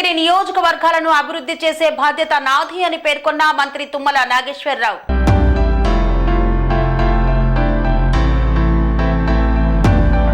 భువనగిరి నియోజకవర్గాలను అభివృద్ధి చేసే బాధ్యత నాది అని పేర్కొన్న మంత్రి తుమ్మల నాగేశ్వరరావు.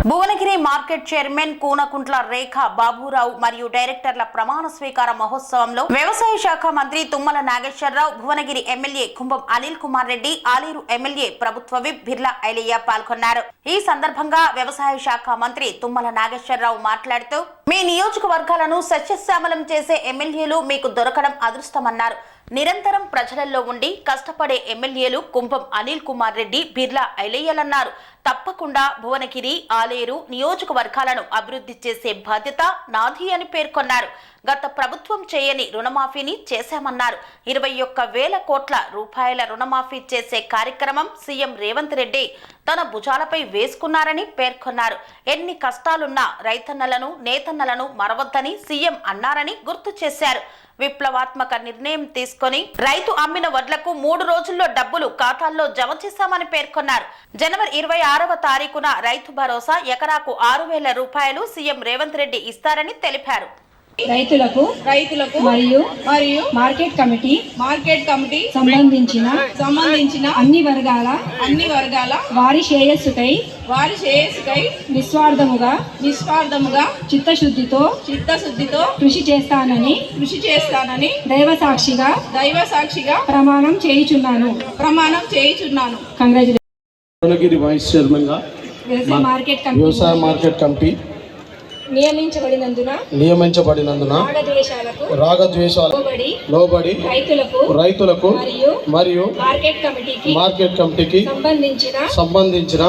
భువనగిరి మార్కెట్ చైర్మన్ కూనకుంట్ల రేఖ బాబురావు మరియు డైరెక్టర్ల ప్రమాణ స్వీకార మహోత్సవంలో వ్యవసాయ శాఖ మంత్రి తుమ్మల నాగేశ్వరరావు, భువనగిరి ఎమ్మెల్యే కుంభం అనిల్ కుమార్ రెడ్డి, ఆలేరు ఎమ్మెల్యే ప్రభుత్వ విప్ బిర్లా ఐలయ్య పాల్గొన్నారు. ఈ సందర్భంగా వ్యవసాయ శాఖ మంత్రి తుమ్మల నాగేశ్వరరావు మాట్లాడుతూ, మీ నియోజకవర్గాలను సస్యశ్యామలం చేసే ఎమ్మెల్యేలు మీకు దొరకడం అదృష్టమన్నారు. నిరంతరం ప్రజలలో ఉండి కష్టపడే ఎమ్మెల్యేలు కుంభం అనిల్ కుమార్ రెడ్డి, బిర్లా ఐలయ్యలన్నారు. తప్పకుండా భువనగిరి, ఆలేరు నియోజకవర్గాలను అభివృద్ధి చేసే బాధ్యత నాది అని పేర్కొన్నారు. గత ప్రభుత్వం చేయని రుణమాఫీని చేశామన్నారు. 21,000 కోట్ల రూపాయల రుణమాఫీ చేసే కార్యక్రమం సీఎం రేవంత్ రెడ్డి తన భుజాలపై వేసుకున్నారని పేర్కొన్నారు. ఎన్ని కష్టాలున్నా రైతన్నలను, నేతన్నలను మరవద్దని సీఎం అన్నారని గుర్తు చేశారు. విప్లవాత్మక నిర్ణయం తీసుకొని రైతు అమ్మిన వడ్లకు 3 రోజుల్లో డబ్బులు ఖాతాల్లో జమ చేశామని పేర్కొన్నారు. జనవరి 26వ తారీఖున రైతు భరోసా ఎకరాకు 6,000 రూపాయలు సీఎం రేవంత్ రెడ్డి ఇస్తారని తెలిపారు. రైతులకు మరియు మార్కెట్ కమిటీ సంబంధించిన అన్ని వర్గాల వారి శ్రేయస్సుకై నిస్వార్థముగా చిత్తశుద్ధితో కృషి చేస్తానని దైవ సాక్షిగా ప్రమాణం చేయుచున్నాను. భువనగిరి వైస్ చైర్మన్ గా వ్యవసాయ మార్కెట్ కమిటీ నియమించబడినందున రాగద్వేషాలకు లోబడి రైతులకు మరియు మార్కెట్ కమిటీకి సంబంధించిన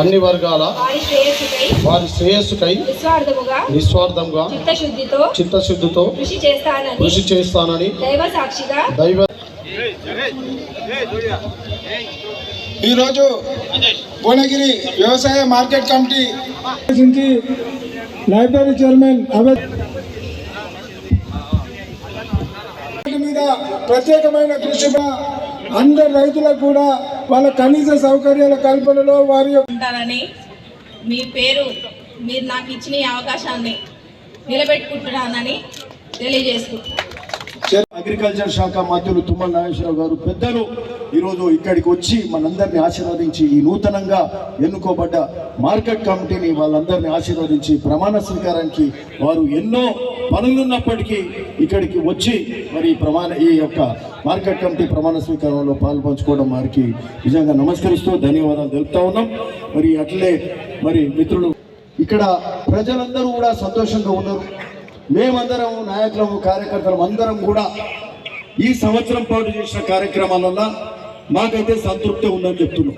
అన్ని వర్గాల వారి శ్రేయస్సుకై నిస్వార్థంగా చిత్తశుద్ధితో కృషి చేస్తానని దైవ ఈరోజు భువనగిరి వ్యవసాయ మార్కెట్ కమిటీ లైబ్రరీ చైర్మన్ మీద ప్రత్యేకమైన కృషి అందరు రైతులకు కూడా వాళ్ళ కనీస సౌకర్యాల కల్పనలో వారి ఉంటానని మీరు నాకు ఇచ్చిన ఈ అవకాశాన్ని నిలబెట్టుకుంటున్నానని తెలియజేసుకుంటున్నాను. అగ్రికల్చర్ శాఖ మంత్రులు తుమ్మల నాగేశ్వరరావు గారు పెద్దలు ఈరోజు ఇక్కడికి వచ్చి మనందరినీ ఆశీర్వదించి ఈ నూతనంగా ఎన్నుకోబడ్డ మార్కెట్ కమిటీని వాళ్ళందరినీ ఆశీర్వదించి ప్రమాణ స్వీకారానికి వారు ఎన్నో పనులున్నప్పటికీ ఇక్కడికి వచ్చి మరి ఈ యొక్క మార్కెట్ కమిటీ ప్రమాణ స్వీకారంలో పాల్పంచుకోవడం వారికి నిజంగా నమస్కరిస్తూ ధన్యవాదాలు తెలుపుతా ఉన్నాం. మరి అట్లే మరి మిత్రులు ఇక్కడ ప్రజలందరూ కూడా సంతోషంగా ఉన్నారు. మేమందరం నాయకులము, కార్యకర్తలు అందరం కూడా ఈ సంవత్సరం పాటు చేసిన కార్యక్రమాల వల్ల మాకైతే సంతృప్తి ఉందని చెప్తున్నాం.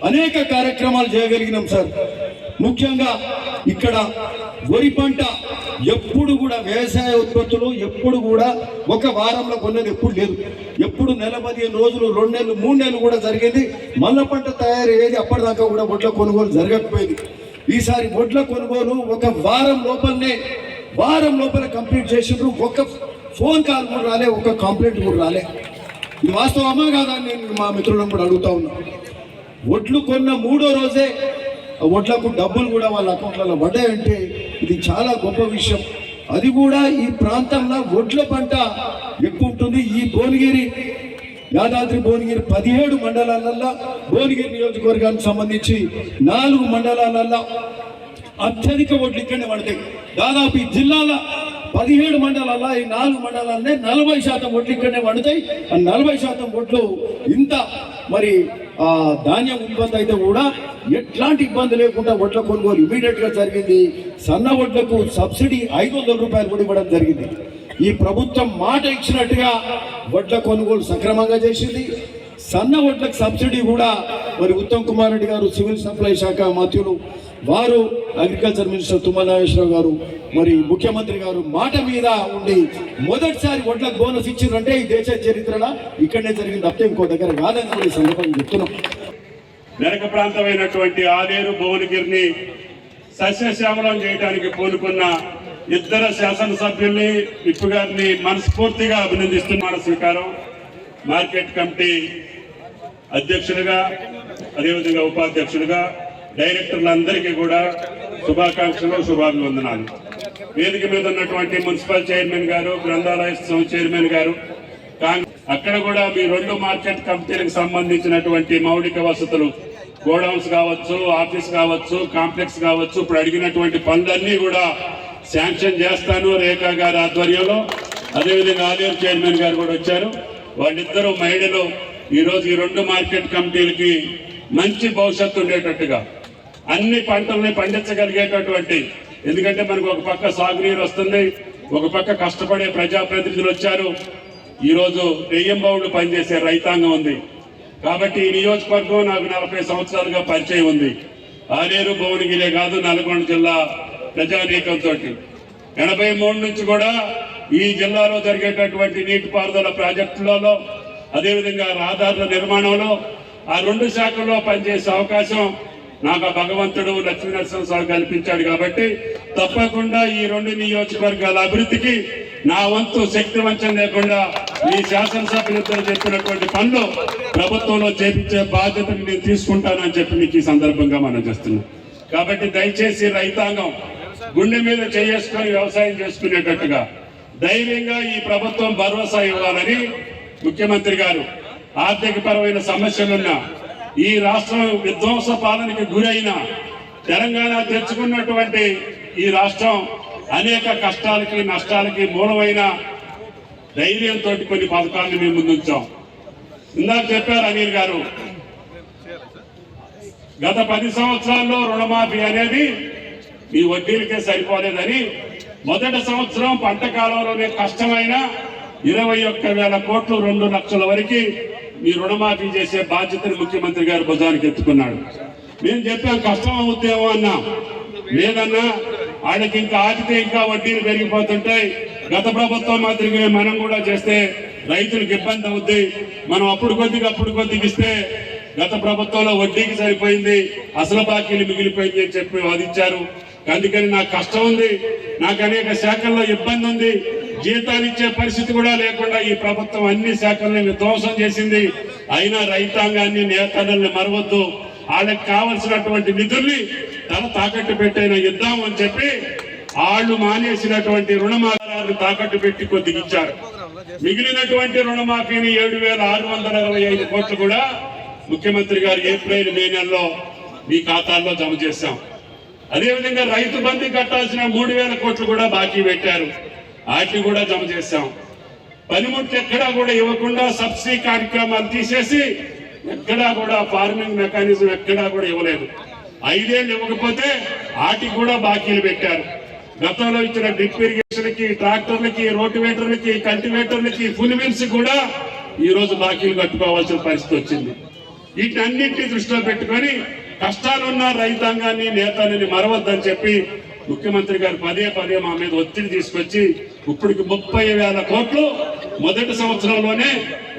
అనేక కార్యక్రమాలు చేయగలిగినాం సార్. ముఖ్యంగా ఇక్కడ వరి పంట ఎప్పుడు కూడా వ్యవసాయ ఉత్పత్తులు ఎప్పుడు కూడా ఒక వారంలో కొన్నది ఎప్పుడు లేదు. ఎప్పుడు నెల 15 రోజులు, 2 నెలలు, 3 నెలలు కూడా జరిగేది. మల్ల పంట తయారయ్యేది. అప్పటిదాకా కూడా వడ్ల కొనుగోలు జరగకపోయేది. ఈసారి వడ్ల కొనుగోలు ఒక వారం లోపల కంప్లీట్ చేసిండ్రు. ఒక ఫోన్ కాల్ కూడా రాలే, ఒక కంప్లైంట్ కూడా రాలే. ఇది వాస్తవమా కాదా అని నేను మా మిత్రులను కూడా అడుగుతా ఉన్నా. వడ్లు కొన్న 3వ రోజే వడ్లకు డబ్బులు కూడా వాళ్ళ అకౌంట్లలో పడ్డాయంటే ఇది చాలా గొప్ప విషయం. అది కూడా ఈ ప్రాంతంలో వడ్ల పంట ఎక్కువ ఉంటుంది. ఈ భువనగిరి, యాదాద్రి భువనగిరి 17 మండలాలలో భువనగిరి నియోజకవర్గానికి సంబంధించి 4 మండలాలలో అత్యధిక వడ్లు ఇక్కడనే పడతాయి. దాదాపు ఈ జిల్లాల 17 మండలాల ఈ 4 మండలాలనే 40% వడ్లు ఇక్కడనే పడతాయి. 40% వడ్లు ఇంత మరి ధాన్యం ఉత్పత్తి అయితే కూడా ఎట్లాంటి ఇబ్బంది లేకుండా వడ్ల కొనుగోలు ఇమీడియట్గా జరిగింది. సన్న వడ్లకు సబ్సిడీ 500 రూపాయలు కూడా ఇవ్వడం జరిగింది. ఈ ప్రభుత్వం మాట ఇచ్చినట్టుగా వడ్ల కొనుగోలు సక్రమంగా చేసింది. సన్న వడ్లకు సబ్సిడీ కూడా మరి ఉత్తమ్ కుమార్ రెడ్డి గారు, సివిల్ సప్లై శాఖ మంత్రులు వారు, అగ్రికల్చర్ మినిస్టర్ తుమ్మల నాగేశ్వరరావు గారు, మరి ముఖ్యమంత్రి గారు మాట మీద ఉండి మొదటిసారి వడ్లకు బోనస్ ఇచ్చిందంటే ఈ దేశ చరిత్రలో ఇక్కడనే జరిగింది. తప్ప ఇంకో దగ్గర కాదని కూడా ఈ సందర్భంగా చెప్తున్నాం. మెరక ప్రాంతమైనటువంటి ఆలేరు, భువనగిరిని సస్యశ్యామలం చేయడానికి పూనుకున్న ఇద్దరు శాసనసభ్యుల్ని, విప్ గారిని మనస్ఫూర్తిగా అభినందిస్తున్న స్వీకారం. మార్కెట్ కమిటీ అధ్యక్షులుగా, అదేవిధంగా ఉపాధ్యక్షులుగా, డైరెక్టర్లందరికీ కూడా శుభాకాంక్షలు, శుభాభివందనాలు. వేదిక మీద ఉన్నటువంటి మున్సిపల్ చైర్మన్ గారు, గ్రంథాలయ చైర్మన్ గారు, అక్కడ కూడా మీ 2 మార్కెట్ కమిటీలకు సంబంధించినటువంటి మౌలిక వసతులు, గోడౌన్స్ కావచ్చు, ఆఫీస్ కావచ్చు, కాంప్లెక్స్ కావచ్చు, ఇప్పుడు అడిగినటువంటి పనులన్నీ కూడా శాంక్షన్ చేస్తాను రేఖా గారి ఆధ్వర్యంలో. అదేవిధంగా ఆలయం చైర్మన్ గారు కూడా వచ్చారు. వాళ్ళిద్దరూ మహిళలు ఈరోజు ఈ 2 మార్కెట్ కమిటీలకి మంచి భవిష్యత్తు ఉండేటట్టుగా అన్ని పంటల్ని పండించగలిగేటటువంటి, ఎందుకంటే మనకు ఒక పక్క సాగునీరు వస్తుంది, ఒక పక్క కష్టపడే ప్రజాప్రతినిధులు వచ్చారు, ఈరోజు రెయ్యంబౌళ్ళు పనిచేసే రైతాంగం ఉంది. కాబట్టి ఈ నియోజకవర్గం నాకు 40 సంవత్సరాలుగా పరిచయం ఉంది. ఆలేరు, భువనగిరే కాదు, నల్గొండ జిల్లా ప్రజానీకంతో 83 నుంచి కూడా ఈ జిల్లాలో జరిగేటటువంటి నీటిపారుదల ప్రాజెక్టులలో, అదేవిధంగా రహదారుల నిర్మాణంలో ఆ 2 శాఖల్లో పనిచేసే అవకాశం నాకు ఆ భగవంతుడు లక్ష్మీనరసింహస్వామి కల్పించాడు. కాబట్టి తప్పకుండా ఈ 2 నియోజకవర్గాల అభివృద్ధికి నా వంతు శక్తి వంచన లేకుండా ఈ శాసనసభ్యులిద్దరూ చెప్పినటువంటి పనులు ప్రభుత్వంలో చేపించే బాధ్యతను నేను తీసుకుంటానని చెప్పి మీకు ఈ సందర్భంగా మనం చేస్తున్నాం. కాబట్టి దయచేసి రైతాంగం గుండె మీద చేసుకొని వ్యవసాయం చేసుకునేటట్టుగా ధైర్యంగా ఈ ప్రభుత్వం భరోసా ఇవ్వాలని ముఖ్యమంత్రి గారు ఆర్థిక పరమైన సమస్యలున్న ఈ రాష్ట్రం విధ్వంస పాలనకి గురైన తెలంగాణ తెచ్చుకున్నటువంటి ఈ రాష్ట్రం అనేక కష్టాలకి నష్టాలకి మూలమైన ధైర్యంతో కొన్ని పథకాలను మేము ముందుంచాం. ఇందాక చెప్పారు అనిల్ గారు, గత 10 సంవత్సరాల్లో రుణమాఫీ అనేది ఈ వడ్డీలకే సరిపోలేదని మొదటి సంవత్సరం పంట కాలంలోనే కష్టమైన 21,000 కోట్లు 2 లక్షల వరకు ఈ రుణమాఫీ చేసే బాధ్యతను ముఖ్యమంత్రి గారు భుజానికి ఎత్తుకున్నాడు. మేము చెప్పాం కష్టం అవుతామో అన్నా, లేదన్నా వాళ్ళకి ఇంకా ఆగితే ఇంకా వడ్డీలు పెరిగిపోతుంటాయి, గత ప్రభుత్వం మాదిరిగా మనం కూడా చేస్తే రైతులకు ఇబ్బంది అవుద్ది, మనం అప్పుడు కొద్దిగా ఇస్తే గత ప్రభుత్వంలో వడ్డీకి సరిపోయింది, అసలు బాకీలు మిగిలిపోయింది అని చెప్పి వాదించారు. అందుకని నాకు కష్టం ఉంది, నాకు అనేక శాఖల్లో ఇబ్బంది ఉంది, జీతాలు ఇచ్చే పరిస్థితి కూడా లేకుండా ఈ ప్రభుత్వం అన్ని శాఖల్ని విధ్వంసం చేసింది. అయినా రైతాంగాన్ని, నేతలని మరవద్దు, వాళ్ళకి కావలసినటువంటి నిధుల్ని తన తాకట్టు పెట్టైనా ఇద్దామని చెప్పి వాళ్ళు మానేసినటువంటి రుణమాఫీని తాకట్టు పెట్టి కొద్దిగా ఇచ్చారు. మిగిలినటువంటి రుణమాఫీని 7,625 కోట్లు కూడా ముఖ్యమంత్రి గారు ఏప్రిల్, మే నెలలో మీ ఖాతాల్లో జమ చేశాం. అదేవిధంగా రైతు బంధు కట్టాల్సిన 3,000 కోట్లు కూడా బాకీ పెట్టారు, వాటిని కూడా జమ చేశాం. పనిముట్లు ఎక్కడా కూడా ఇవ్వకుండా సబ్సిడీ కార్యక్రమాలు తీసేసి ఎక్కడా కూడా ఫార్మింగ్ మెకానిజం ఎక్కడా కూడా ఇవ్వలేదు. 5 ఏళ్ళు ఇవ్వకపోతే వాటికి కూడా బాకీలు పెట్టారు. గతంలో ఇచ్చిన డ్రిప్ ఇరిగేషన్కి, ట్రాక్టర్లకి, రోటివేటర్లకి, కల్టివేటర్లకి, ఫుల్ మిల్స్ కూడా ఈ రోజు బాకీలు కట్టుకోవాల్సిన పరిస్థితి వచ్చింది. వీటన్నింటినీ దృష్టిలో పెట్టుకొని కష్టాలున్న రైతాంగాన్ని, నేతలని మరవద్దని చెప్పి ముఖ్యమంత్రి గారు పదే మా మీద ఒత్తిడి తీసుకొచ్చి ఇప్పటికి 30,000 కోట్లు మొదటి సంవత్సరంలోనే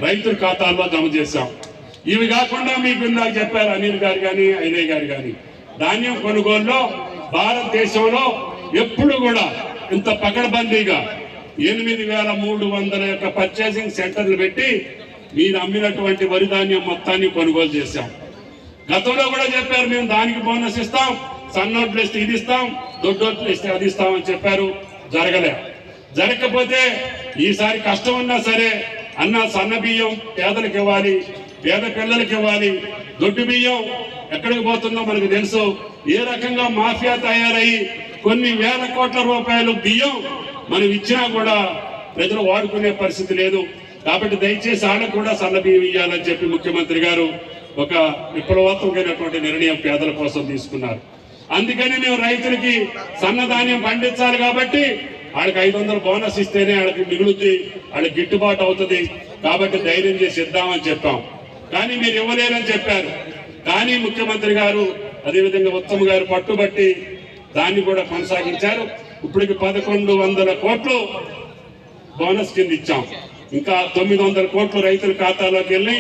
రైతుల ఖాతాల్లో జమ చేశాం. ఇవి కాకుండా మీకు ఇందాక చెప్పారు అనిల్ గారు కానీ, ఐలయ్య గారు కానీ, ధాన్యం కొనుగోలులో భారతదేశంలో ఎప్పుడు కూడా ఇంత పకడ్బందీగా 8,300 యొక్క పర్చేసింగ్ సెంటర్లు పెట్టి మీరు అమ్మినటువంటి వరి ధాన్యం మొత్తాన్ని కొనుగోలు చేశాం. గతంలో కూడా చెప్పారు మేము దానికి బోనస్ ఇస్తాం, సన్నోట్లు ఇస్తే ఇది ఇస్తాం, దొడ్డోట్లు ఇస్తే అది ఇస్తామని చెప్పారు, జరగకపోతే ఈసారి కష్టం ఉన్నా సరే అన్న సన్న బియ్యం పేదలకు ఇవ్వాలి, పేద పిల్లలకు ఇవ్వాలి, దొడ్డు బియ్యం ఎక్కడికి పోతుందో మనకు తెలుసు. ఏ రకంగా మాఫియా తయారయ్యి కొన్ని వేల కోట్ల రూపాయలు బియ్యం మనం ఇచ్చినా కూడా ప్రజలు వాడుకునే పరిస్థితి లేదు. కాబట్టి దయచేసి వాళ్ళకు కూడా సన్న బియ్యం ఇవ్వాలని చెప్పి ముఖ్యమంత్రి గారు ఒక విప్లవాత్మకమైనటువంటి నిర్ణయం పేదల కోసం తీసుకున్నారు. అందుకని మేము రైతులకి సన్నధాన్యం పండించాలి కాబట్టి వాళ్ళకి 500 బోనస్ ఇస్తేనే వాళ్ళకి మిగులుద్ది, వాళ్ళకి గిట్టుబాటు అవుతుంది. కాబట్టి ధైర్యం చేసి ఇద్దామని చెప్పాం. కానీ మీరు ఇవ్వలేరని చెప్పారు. కానీ ముఖ్యమంత్రి గారు, అదేవిధంగా ఉత్తమ్ గారు పట్టుబట్టి దాన్ని కూడా కొనసాగించారు. ఇప్పటికి 1,100 కోట్లు బోనస్ కింద ఇచ్చాం. ఇంకా 900 కోట్లు రైతుల ఖాతాలోకి వెళ్ళి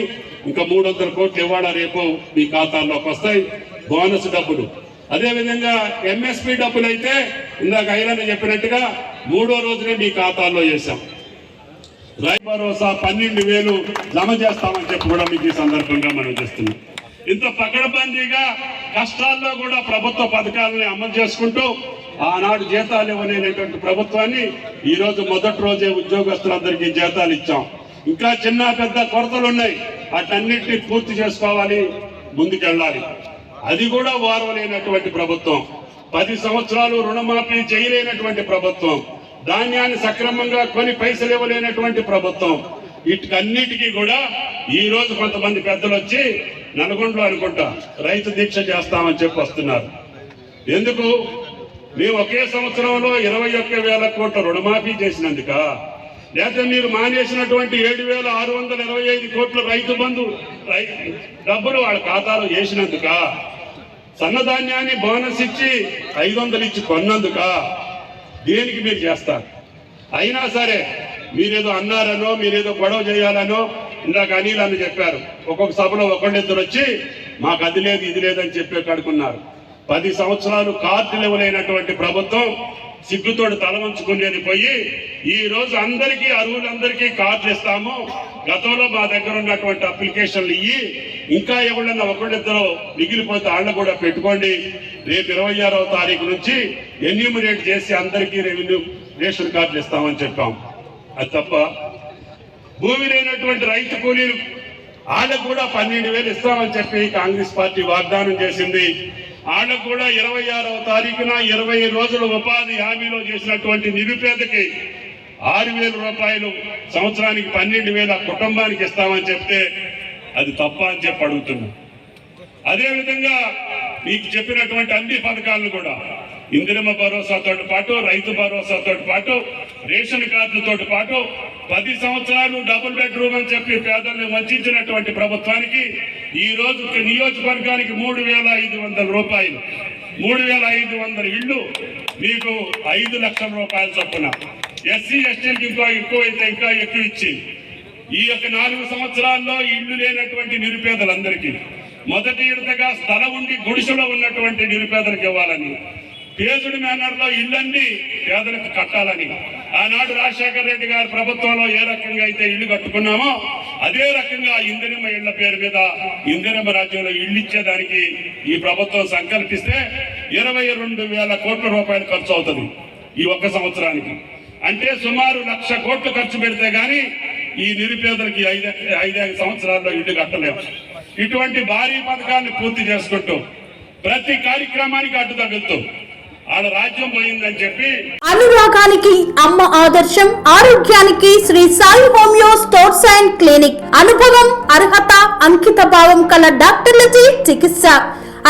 ఇంకా 300 కోట్లు ఇవాళ రేపు మీ ఖాతాల్లోకి వస్తాయి బోనస్ డబ్బులు. అదేవిధంగా ఎంఎస్పీ డబ్బులు అయితే ఇందాక ఐలన్న చెప్పినట్టుగా 3వ రోజునే మీ ఖాతాల్లో వేసాం. రైతు భరోసా 12,000 జమ చేస్తామని చెప్పి కూడా మీకు ఈ సందర్భంగా మనం చేస్తున్నాం. ఇంత పకడ్బందీగా కష్టాల్లో కూడా ప్రభుత్వ పథకాలని అమలు చేసుకుంటూ ఆనాడు జీతాలు ఇవ్వలేనటువంటి ప్రభుత్వాన్ని ఈ రోజు మొదటి రోజే ఉద్యోగస్తులందరికీ జీతాలు ఇచ్చాం. ఇంకా చిన్న పెద్ద కొరతలు ఉన్నాయి, వాటన్నిటిని పూర్తి చేసుకోవాలి, ముందుకెళ్ళాలి. అది కూడా వారవలేనటువంటి ప్రభుత్వం. 10 సంవత్సరాలు రుణమాఫీ చేయలేనటువంటి ప్రభుత్వం, ధాన్యాన్ని సక్రమంగా కొని పైసలు ఇవ్వలేనటువంటి ప్రభుత్వం. వీటికన్నిటికీ కూడా ఈ రోజు కొంతమంది పెద్దలు వచ్చి నల్గొండలో అనుకుంటా రైతు దీక్ష చేస్తామని చెప్పి వస్తున్నారు. ఎందుకు? మేము ఒకే సంవత్సరంలో 21,000 కోట్ల రుణమాఫీ చేసినందుక, లేకపోతే మీరు మానేసినటువంటి 7,625 కోట్ల రైతు బంధు డబ్బులు వాళ్ళ ఖాతాలో వేసినందుక, సన్నధాన్యాన్ని బోనస్ ఇచ్చి 500 ఇచ్చి కొన్నందుక, దేనికి మీరు చేస్తారు? అయినా సరే మీరేదో అన్నారనో, మీరేదో గొడవ చేయాలనో, ఇందాక అనిల్ అని చెప్పారు, ఒక్కొక్క సభలో ఒకళ్ళిద్దరు వచ్చి మాకు అది లేదు ఇది లేదని చెప్పి కడుకున్నారు. 10 సంవత్సరాలు కార్డులు ఇవ్వలేనటువంటి ప్రభుత్వం సిగ్గుతోడు తల వంచుకునేది పోయి ఈ రోజు అందరికీ అర్హులందరికీ కార్డులు ఇస్తాము, గతంలో మా దగ్గర ఉన్నటువంటి అప్లికేషన్లు ఇయ్యి, ఇంకా ఎవరన్నా ఒకళ్ళిద్దరు మిగిలిపోతే వాళ్ళని కూడా పెట్టుకోండి, రేపు 26వ తారీఖు నుంచి ఎన్యూమరేట్ చేసి అందరికీ రెవెన్యూ రేషన్ కార్డులు ఇస్తామని చెప్పాం. అది తప్ప భూమి లేనటువంటి రైతు కూలీలు వాళ్ళకు కూడా 12,000 ఇస్తామని చెప్పి కాంగ్రెస్ పార్టీ వాగ్దానం చేసింది. వాళ్ళకు కూడా 26వ తారీఖున 20 రోజుల ఉపాధి హామీలో చేసినటువంటి నిరుపేదకి 6,000 రూపాయలు సంవత్సరానికి 12,000 కుటుంబానికి ఇస్తామని చెప్తే అది తప్ప అని చెప్పి అడుగుతున్నాం. అదేవిధంగా మీకు చెప్పినటువంటి అన్ని పథకాలను కూడా ఇందిరమ్మ భరోసాతో పాటు, రైతు భరోసాతో పాటు, రేషన్ కార్డులతో పాటు 10 సంవత్సరాలు డబుల్ బెడ్రూమ్ అని చెప్పి పేదలను వంచినటువంటి ప్రభుత్వానికి ఈ రోజు నియోజకవర్గానికి 3,500 రూపాయలు, 3,500 ఇళ్లు మీకు 5 లక్షల రూపాయల చొప్పున, ఎస్సీ ఎస్టీలకు ఇంకా ఎక్కువైతే ఇంకా ఎక్కువ ఇచ్చి ఈ యొక్క 4 సంవత్సరాల్లో ఇళ్లు లేనటువంటి నిరుపేదలందరికీ మొదటి విడతగా స్థలం ఉండి గుడిసెలో ఉన్నటువంటి నిరుపేదలకు ఇవ్వాలని, పేదుడి మేనర్లో ఇళ్ళన్నీ పేదలకు కట్టాలని, ఆనాడు రాజశేఖర రెడ్డి గారి ప్రభుత్వంలో ఏ రకంగా అయితే ఇల్లు కట్టుకున్నామో అదే రకంగా ఇందిరమ్మ ఇళ్ల పేరు మీద ఇందిరమ్మ రాజ్యంలో ఇల్లు ఇచ్చేదానికి ఈ ప్రభుత్వం సంకల్పిస్తే 22,000 కోట్ల రూపాయలు ఖర్చు అవుతుంది ఈ ఒక్క సంవత్సరానికి. అంటే సుమారు 1,00,000 కోట్లు ఖర్చు పెడితే గానీ ఈ నిరుపేదలకి 5 సంవత్సరాల్లో ఇల్లు కట్టలేము. ఇటువంటి భారీ పథకాన్ని పూర్తి చేసుకుంటూ ప్రతి కార్యక్రమానికి అడ్డు తగులుతూ ఆడ రాజ్యం పోయిందని చెప్పి, అనురాగానికి అమ్మ ఆదర్శం, ఆరోగ్యానికి Shri Sai homeo stores and clinic. అనుభవం, అర్హత, అంకిత భావం కల డాక్టర్లచే చికిత్స.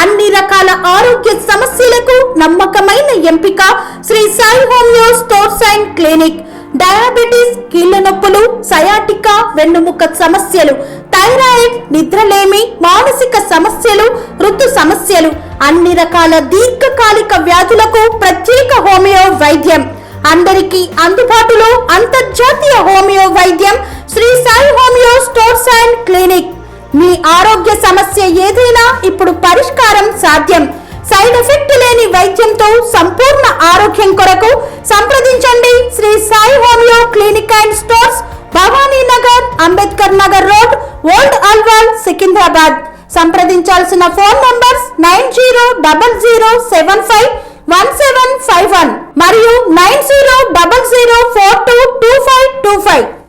అన్ని రకాల ఆరోగ్య సమస్యలకు నమ్మకమైన ఎంపిక Shri Sai homeo stores and clinic. Diabetes, కీళ్ల నొప్పులు, సయాటికా, వెన్నుముక సమస్యలు, థైరాయిడ్, నిద్రలేమి, మానసిక సమస్యలు, ఋతు సమస్యలు, అన్ని రకాల దీర్ఘకాలిక వ్యాధులకు ప్రత్యేక హోమియో వైద్యం. అందరికీ అందుబాటులో అంతర్జాతీయ హోమియో వైద్యం Shri Sai homeo stores and clinic. మీ ఆరోగ్య సమస్య ఏదైనా ఇప్పుడు పరిష్కారం సాధ్యం. సైడ్ ఎఫెక్ట్ లేని వైద్యంతో సంపూర్ణ ఆరోగ్యం కొరకు సంప్రదించండి Shri Sai homeo clinic and stores, Bhavani Nagar, Ambedkar Nagar road, old Alwal, Secunderabad. సంప్రదించాల్సిన ఫోన్ నంబర్స్ 9000751751 మరియు 900042